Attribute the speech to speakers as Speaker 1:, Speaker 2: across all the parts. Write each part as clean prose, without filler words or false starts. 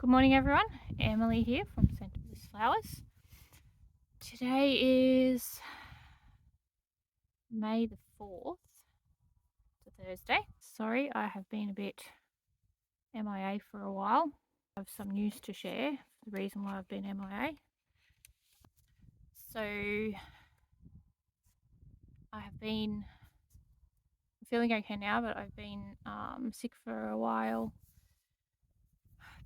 Speaker 1: Good morning everyone, Emily here from Centre Bliss Flowers. Today is May the 4th, it's a Thursday. Sorry, I have been a bit MIA for a while. I have some news to share, the reason why I've been MIA. So I have been feeling okay now, but I've been sick for a while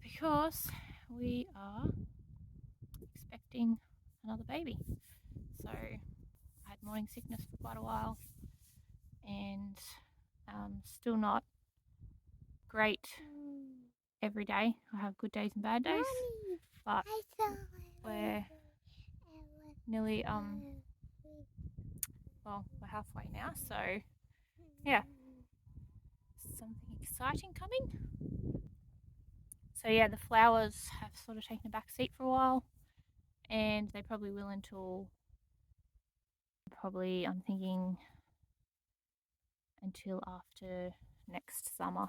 Speaker 1: because we are expecting another baby. So I had morning sickness for quite a while and still not great every day. I have good days and bad days, but we're nearly we're halfway now, so yeah, something exciting coming. So yeah, the flowers have sort of taken a back seat for a while, and they probably will until I'm thinking until after next summer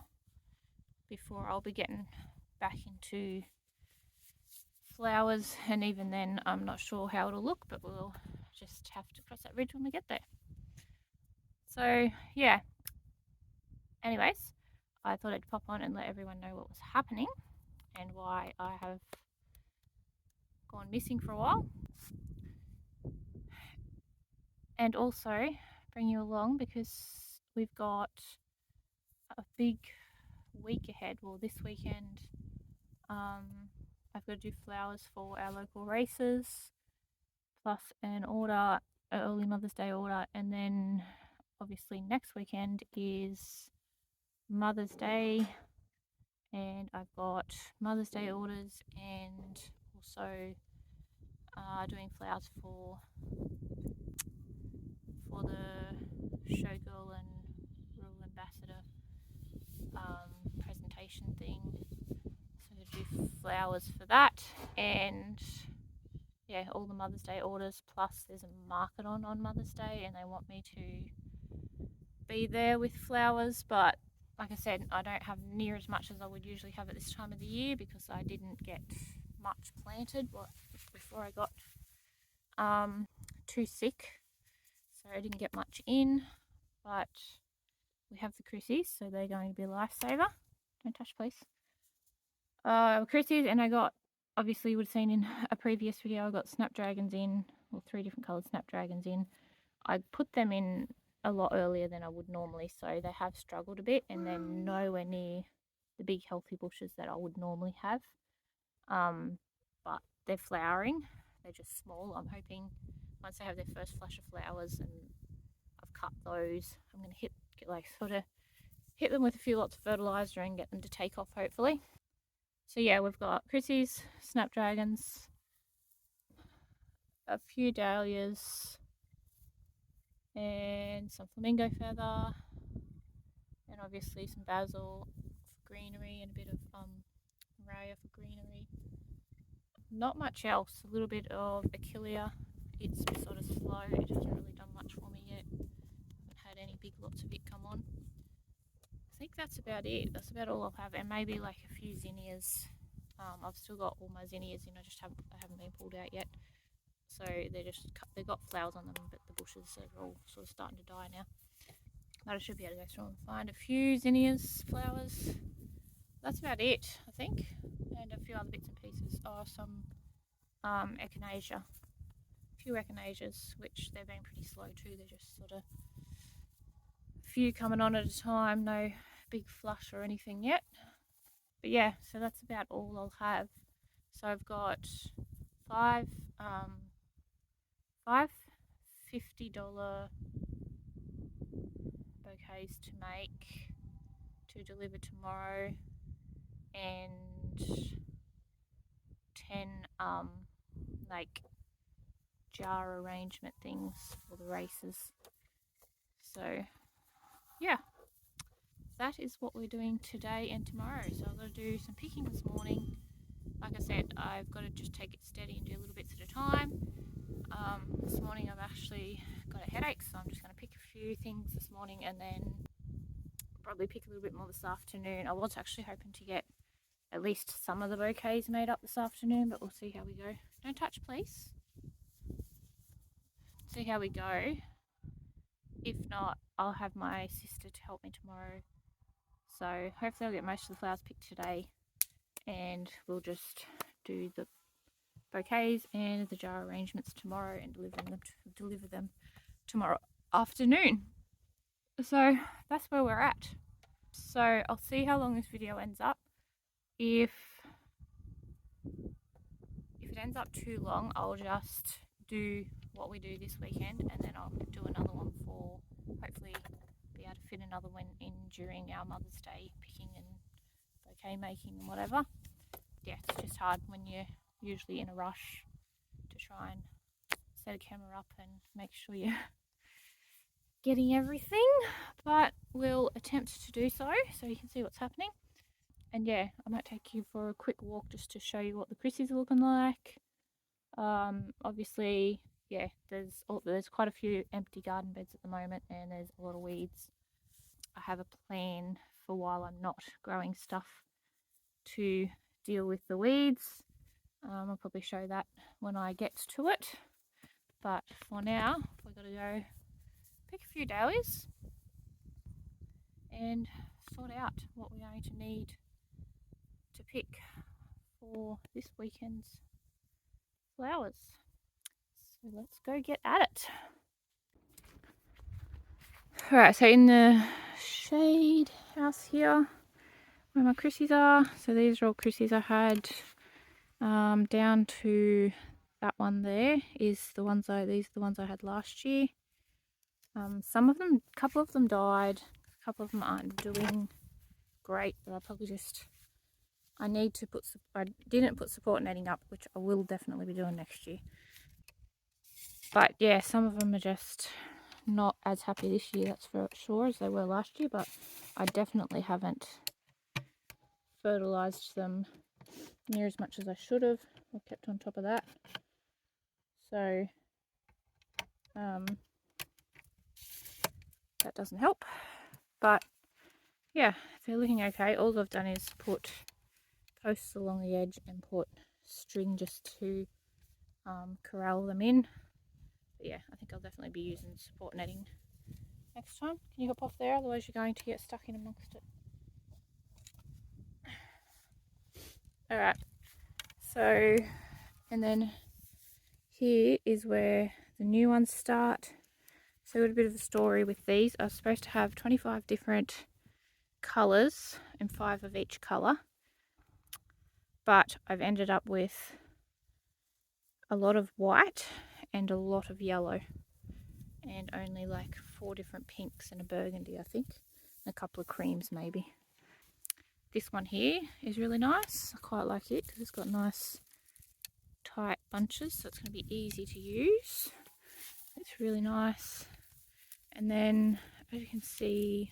Speaker 1: before I'll be getting back into flowers, and even then I'm not sure how it'll look, but we'll just have to cross that bridge when we get there. So yeah, anyways, I thought I'd pop on and let everyone know what was happening and why I have gone missing for a while, and also bring you along because we've got a big week ahead. Well, this weekend I've got to do flowers for our local races, plus an early Mother's Day order, and then obviously next weekend is Mother's Day, and I've got Mother's Day orders and also doing flowers for the showgirl and rural ambassador presentation thing. So I do flowers for that, and yeah, all the Mother's Day orders, plus there's a market on Mother's Day and they want me to be there with flowers, but like I said, I don't have near as much as I would usually have at this time of the year because I didn't get much planted before I got too sick, so I didn't get much in. But we have the Chrissies, so they're going to be a lifesaver. Don't touch, please. Chrissies, and I got, obviously you would have seen in a previous video, I got snapdragons in, or 3 different coloured snapdragons in. I put them in a lot earlier than I would normally, so they have struggled a bit, and they're nowhere near the big healthy bushes that I would normally have. But they're flowering, they're just small. I'm hoping once they have their first flush of flowers and I've cut those, I'm going to hit them with a few lots of fertilizer and get them to take off, hopefully. So yeah, we've got Chrissies, snapdragons, a few dahlias, and some flamingo feather, and obviously some basil for greenery and a bit of raya for greenery. Not much else. A little bit of achillea. It's sort of slow. It hasn't really done much for me yet. Haven't had any big lots of it come on. I think that's about it. That's about all I'll have, and maybe like a few zinnias. I've still got all my zinnias in. I haven't been pulled out yet. So they've got flowers on them, but the bushes are all sort of starting to die now. But I should be able to go through and find a few zinnias flowers. That's about it, I think, and a few other bits and pieces. Some echinacea, a few echinaceas, which they've been pretty slow too. They're just sort of a few coming on at a time, no big flush or anything yet. But yeah, so that's about all I'll have. So I've got five $50 bouquets to make to deliver tomorrow, and 10 like jar arrangement things for the races. So yeah, that is what we're doing today and tomorrow. So I've got to do some picking this morning. Like I said, I've got to just take it steady and do little bits at a time. This morning I've actually got a headache, so I'm just going to pick a few things this morning and then probably pick a little bit more this afternoon. I was actually hoping to get at least some of the bouquets made up this afternoon, but we'll see how we go. Don't touch, please. See how we go. If not, I'll have my sister to help me tomorrow. So hopefully I'll get most of the flowers picked today, and we'll just do the bouquets and the jar arrangements tomorrow and deliver them tomorrow afternoon. So that's where we're at. So I'll see how long this video ends up. If it ends up too long, I'll just do what we do this weekend, and then I'll do another one for hopefully be able to fit another one in during our Mother's Day picking and bouquet making and whatever. Yeah, it's just hard when you're usually in a rush to try and set a camera up and make sure you're getting everything, but we'll attempt to do so you can see what's happening. And yeah, I might take you for a quick walk just to show you what the Chrissies are looking like. Obviously, yeah, there's quite a few empty garden beds at the moment, and there's a lot of weeds. I have a plan for while I'm not growing stuff to deal with the weeds. I'll probably show that when I get to it. But for now, we've got to go pick a few dowies and sort out what we're going to need to pick for this weekend's flowers. So let's go get at it. Alright, so in the shade house here where my Chrissies are, so these are all Chrissies I had, down to that one there is the ones these are the ones I had last year. Some of them, a couple of them died, a couple of them aren't doing great, but I didn't put support netting up, which I will definitely be doing next year. But yeah, some of them are just not as happy this year, that's for sure, as they were last year, but I definitely haven't fertilized them near as much as I should have. I kept on top of that. So that doesn't help. But yeah, they're looking okay. All I've done is put posts along the edge and put string just to corral them in. But yeah, I think I'll definitely be using support netting next time. Can you hop off there? Otherwise you're going to get stuck in amongst it. Alright, so, and then here is where the new ones start. So a bit of a story with these. I was supposed to have 25 different colours and 5 of each colour, but I've ended up with a lot of white and a lot of yellow, and only like 4 different pinks and a burgundy, I think, and a couple of creams maybe. This one here is really nice. I quite like it because it's got nice tight bunches, so it's going to be easy to use. It's really nice. And then, as you can see,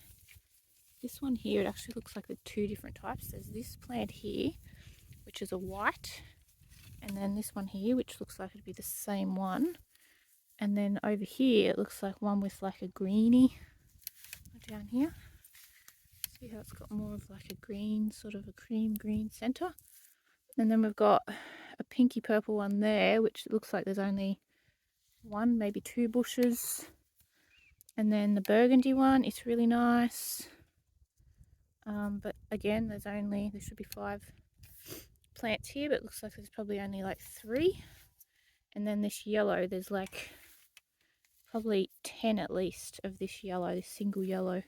Speaker 1: this one here, it actually looks like the 2 different types. There's this plant here, which is a white, and then this one here, which looks like it'd be the same one. And then over here, it looks like one with like a greeny down here. See how it's got more of like a green, sort of a cream green centre. And then we've got a pinky purple one there, which looks like there's only 1, maybe 2 bushes. And then the burgundy one, it's really nice. But again, there should be 5 plants here, but it looks like there's probably only like 3. And then this yellow, there's like probably 10 at least of this yellow, this single yellow.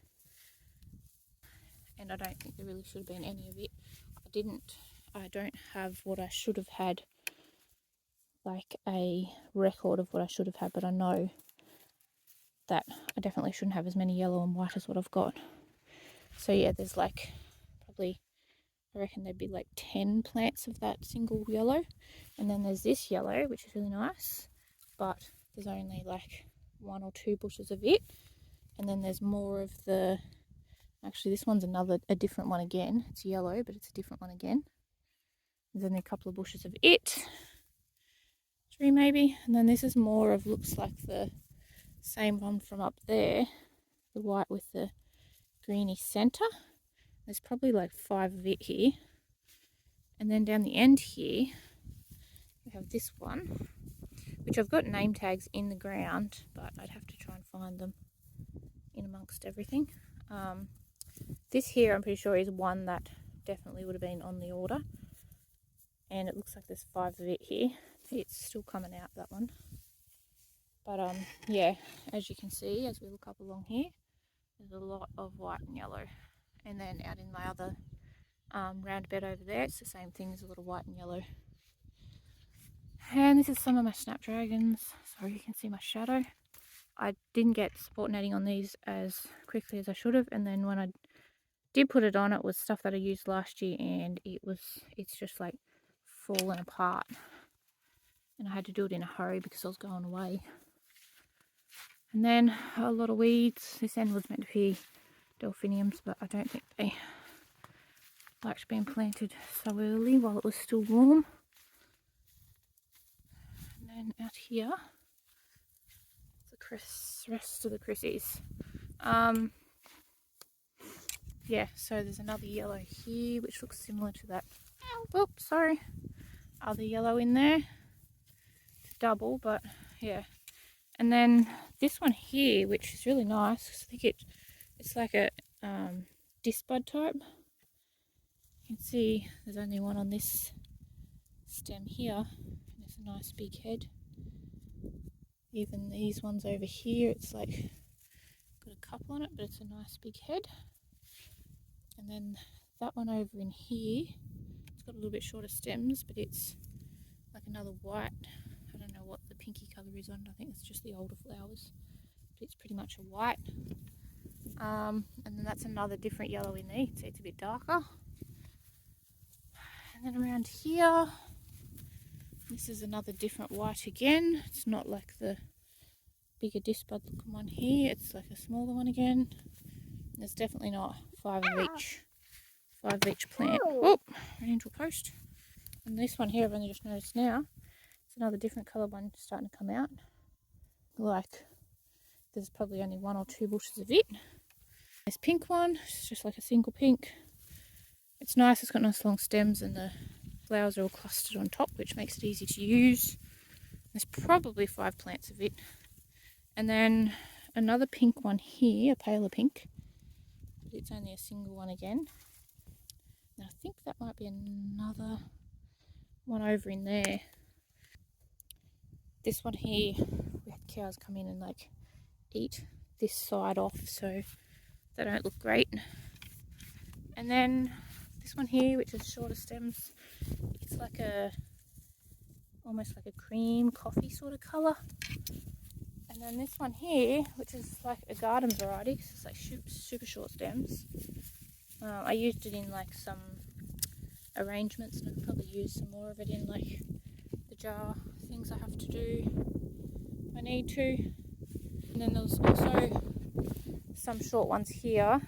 Speaker 1: And I don't think there really should have been any of it. I don't have what I should have had, like a record of what I should have had, but I know that I definitely shouldn't have as many yellow and white as what I've got. So yeah, there's like probably, I reckon there'd be like 10 plants of that single yellow. And then there's this yellow, which is really nice, but there's only like 1 or 2 bushes of it. And then there's more of the, actually this one's a different one again. It's yellow, but it's a different one again. There's only a couple of bushes of it, 3 maybe. And then this is more of, looks like the same one from up there, the white with the greeny centre. There's probably like 5 of it here. And then down the end here, we have this one, which I've got name tags in the ground, but I'd have to try and find them in amongst everything. This here, I'm pretty sure, is one that definitely would have been on the order. And it looks like there's 5 of it here. It's still coming out, that one. But yeah, as you can see, as we look up along here, there's a lot of white and yellow. And then out in my other round bed over there, it's the same thing, there's a lot of white and yellow. And this is some of my snapdragons. Sorry, you can see my shadow. I didn't get support netting on these as quickly as I should have, and then when I did put it on, it was stuff that I used last year, and it's just like fallen apart. And I had to do it in a hurry because I was going away. And then a lot of weeds. This end was meant to be delphiniums, but I don't think they liked being planted so early while it was still warm. And then out here, the rest of the Chrissies. Yeah, so there's another yellow here which looks similar to that. Oh, sorry. Other yellow in there. It's double, but yeah. And then this one here, which is really nice. I think it's like a disc bud type. You can see there's only one on this stem here. And it's a nice big head. Even these ones over here, it's like got a couple on it, but it's a nice big head. And then that one over in here, it's got a little bit shorter stems, but it's like another white. I don't know what the pinky colour is on it. I think it's just the older flowers, but it's pretty much a white. And then that's another different yellow in there. See, it's a bit darker. And then around here, this is another different white again. It's not like the bigger disc bud looking one here. It's like a smaller one again. There's definitely not 5 of each plant. Oh, ran into a post. And this one here, I've only just noticed now, it's another different colour one starting to come out. Like, there's probably only 1 or 2 bushes of it. This pink one, it's just like a single pink. It's nice, it's got nice long stems and the flowers are all clustered on top, which makes it easy to use. There's probably 5 plants of it. And then another pink one here, a paler pink. But it's only a single one again. Now I think that might be another one over in there. This one here, we had cows come in and like eat this side off, so they don't look great. And then this one here, which is shorter stems, it's like almost like a cream coffee sort of colour. And then this one here, which is like a garden variety, so it's like super short stems. I used it in like some arrangements, and I could probably use some more of it in like the jar things I have to do if I need to. And then there's also some short ones here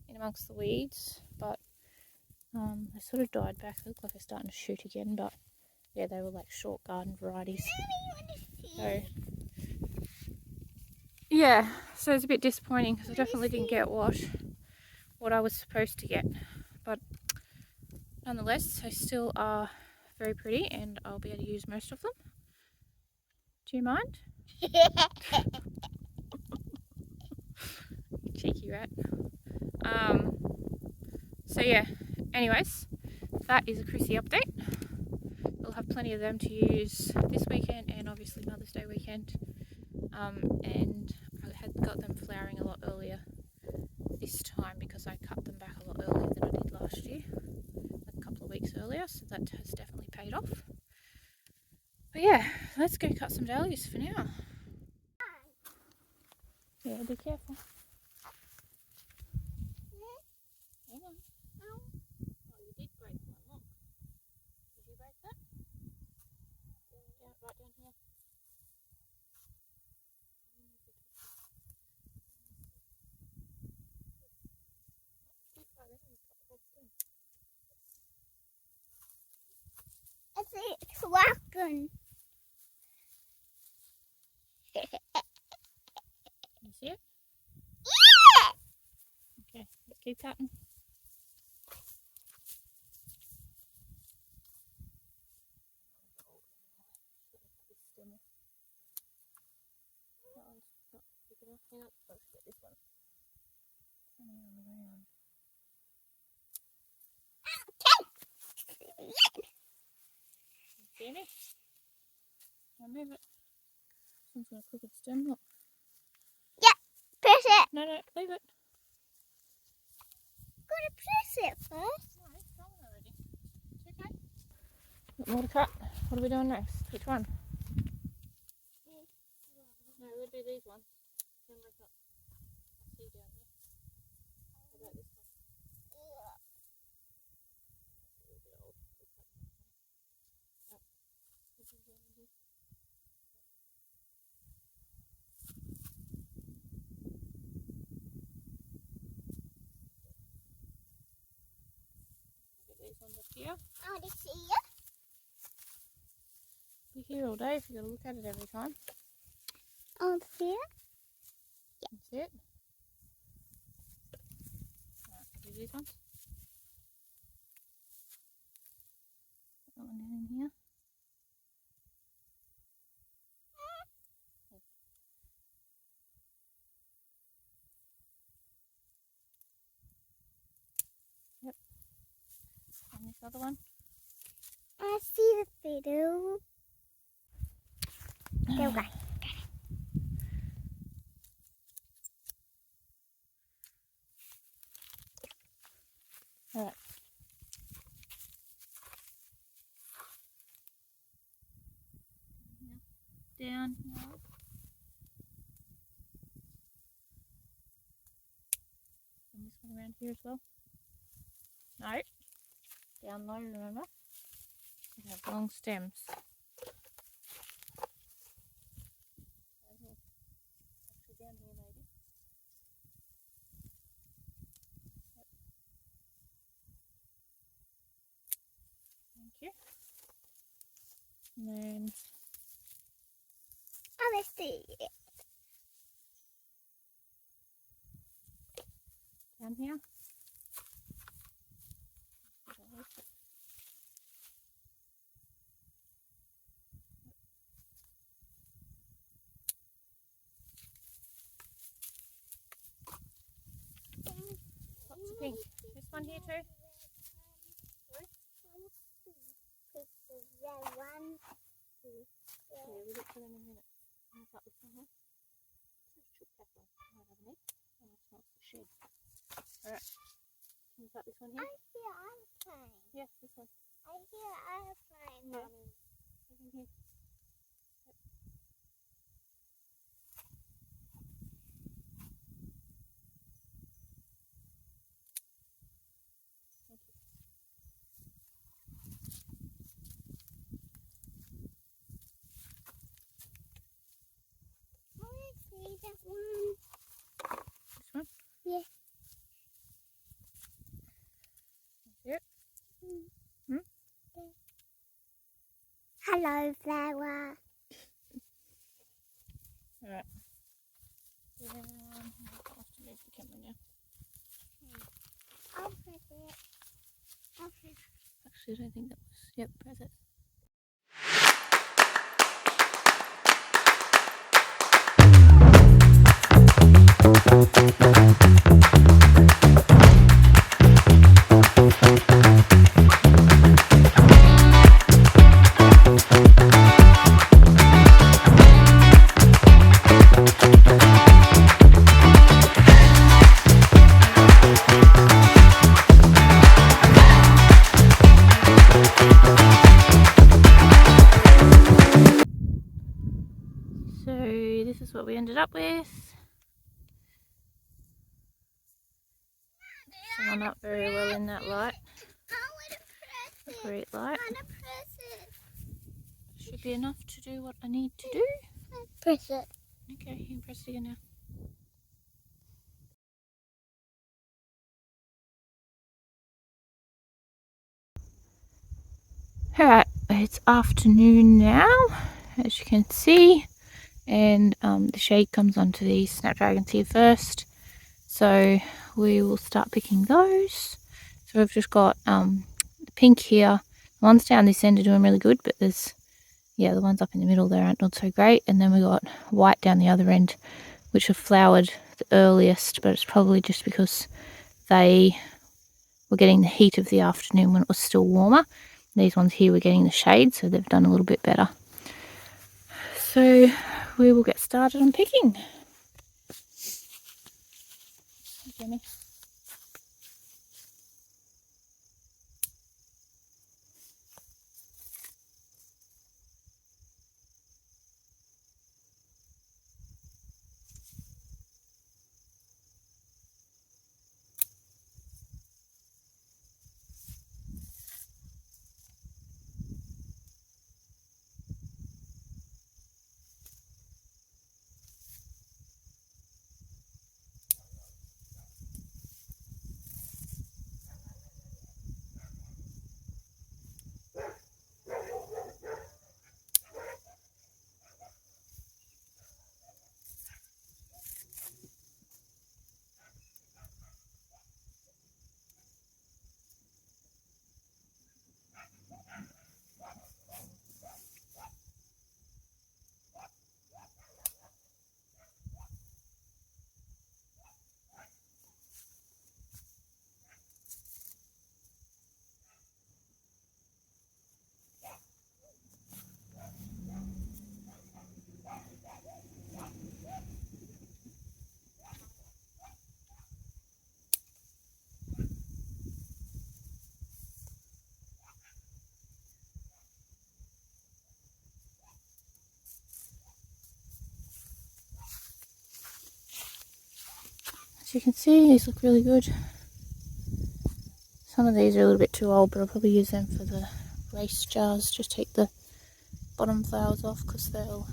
Speaker 1: in amongst the weeds, but they sort of died back. They look like they're starting to shoot again, but yeah, they were like short garden varieties. So yeah, so it's a bit disappointing because I definitely didn't get what I was supposed to get, but nonetheless, they still are very pretty and I'll be able to use most of them. Do you mind? Cheeky rat. So yeah, anyways, that is a Chrissy update. We'll have plenty of them to use this weekend and obviously Mother's Day weekend. And I had got them flowering a lot earlier this time because I cut them back a lot earlier than I did last year, like a couple of weeks earlier, so that has definitely paid off. But yeah, let's go cut some dahlias for now. Yeah, be careful. Hang on. Oh, you did break one, look. Did you break that? Down, right down here.
Speaker 2: It's working.
Speaker 1: Can you see it?
Speaker 2: Yeah!
Speaker 1: Okay, let's keep cutting. Hang on, let's get this one. Something on the ground. You see me? I'll move it. Someone's going to click its stem. Look.
Speaker 2: Press it.
Speaker 1: No, leave it.
Speaker 2: Gotta press it first.
Speaker 1: No, it's going already. It's okay. Got more to cut. What are we doing next? Which one? No, we'll do these ones. Then we've got see down there. How about this one? A little bit old. We'll cut the next one. No. This one's over here. Get these ones up here.
Speaker 2: I want to see you.
Speaker 1: We're here all day if you've got to look at it every time.
Speaker 2: I want to see you.
Speaker 1: That's it. Alright, we'll do these ones. Put that one down in here. Yep. And this other one.
Speaker 2: I see the video. There we go.
Speaker 1: Alright. Down here. And this one around here as well. No. Down low, remember? We have long stems. Down here. Actually down here maybe. Yep. Thank you. And then
Speaker 2: I want to see it.
Speaker 1: down here. Lots of pink. This one here too. Sorry?
Speaker 2: One, two,
Speaker 1: Yeah, we'll look for them in a minute. I'll cut this one here. This is chook pepper. Might have an egg. Oh, it smells the shed. Alright. Can you cut this one
Speaker 2: I
Speaker 1: here?
Speaker 2: hear airplane.
Speaker 1: Yeah, this one.
Speaker 2: I hear airplane,
Speaker 1: Yeah.
Speaker 2: Mommy.
Speaker 1: This one here. Yep. Thank you.
Speaker 2: I want to see that one.
Speaker 1: This one?
Speaker 2: Yeah.
Speaker 1: That's it.
Speaker 2: Hello, flower.
Speaker 1: Alright. I'll have to move the camera now.
Speaker 2: I'll press it. I'll press it.
Speaker 1: Actually, I don't think that was. Yep, press it. So this is what we ended up with. Shone not very well in that light.
Speaker 2: I want to press it.
Speaker 1: Great light.
Speaker 2: I want to press it.
Speaker 1: Should be enough to do what I need to do.
Speaker 2: Press it.
Speaker 1: Okay, you can press it again now. Alright, it's afternoon now, as you can see, and the shade comes onto these snapdragons here first, so we will start picking those. So we've just got the pink here. The ones down this end are doing really good, but there's, yeah, the ones up in the middle there aren't not so great, and then we got white down the other end, which have flowered the earliest, but it's probably just because they were getting the heat of the afternoon when it was still warmer. These ones here were getting the shade, so they've done a little bit better. So we will get started on picking. Jimmy. As you can see, these look really good. Some of these are a little bit too old, but I'll probably use them for the race jars. Just take the bottom flowers off because they'll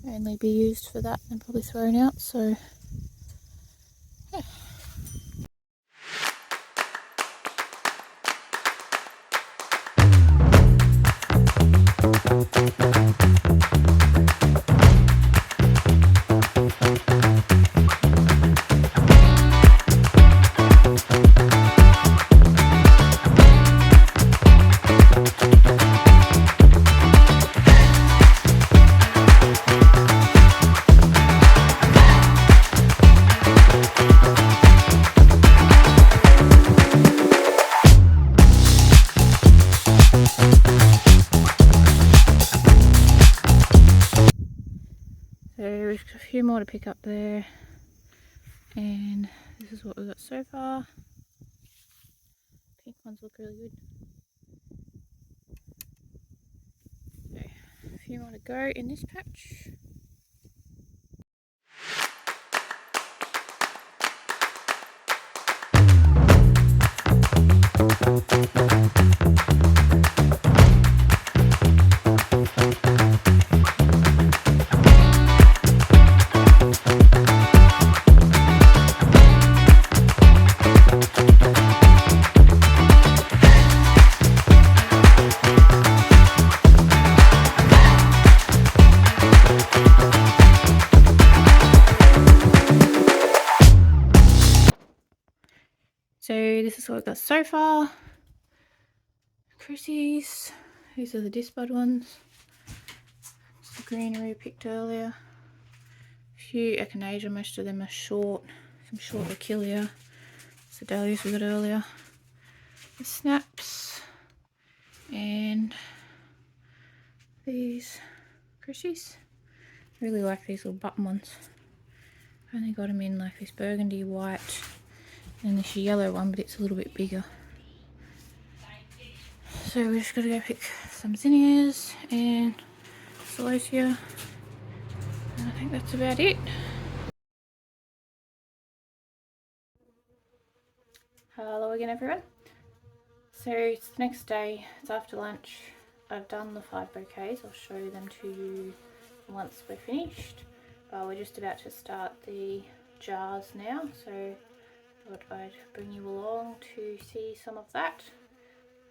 Speaker 1: only be used for that and probably thrown out. So yeah. So we've got a few more to pick up there, and this is what we've got so far. Pink ones look really good. So a few more to go in this patch. So this is what we've got so far. Chrissies, these are the disbud ones. It's the greenery we picked earlier. A few echinacea, most of them are short. Some short lochilia. It's the dahlias we got earlier. The snaps. And these Chrissies. I really like these little button ones. I only got them in like this burgundy white and this yellow one, but it's a little bit bigger. So we're just gonna go pick some zinnias and celosia, and I think that's about it. Hello again everyone. So it's the next day, it's after lunch. I've done the 5 bouquets, I'll show them to you once we're finished. But we're just about to start the jars now, so I thought I'd bring you along to see some of that.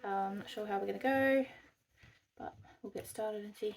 Speaker 1: Not sure how we're going to go, but we'll get started and see.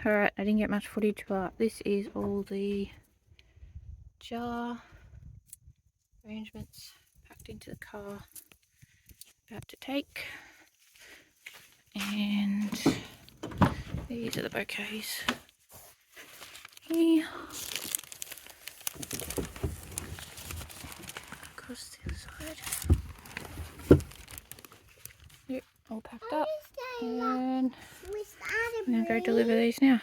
Speaker 1: Alright, I didn't get much footage, but this is all the jar arrangements packed into the car, about to take. And these are the bouquets here. Across the other side. Yep, all packed up. And I'm going to go deliver these now.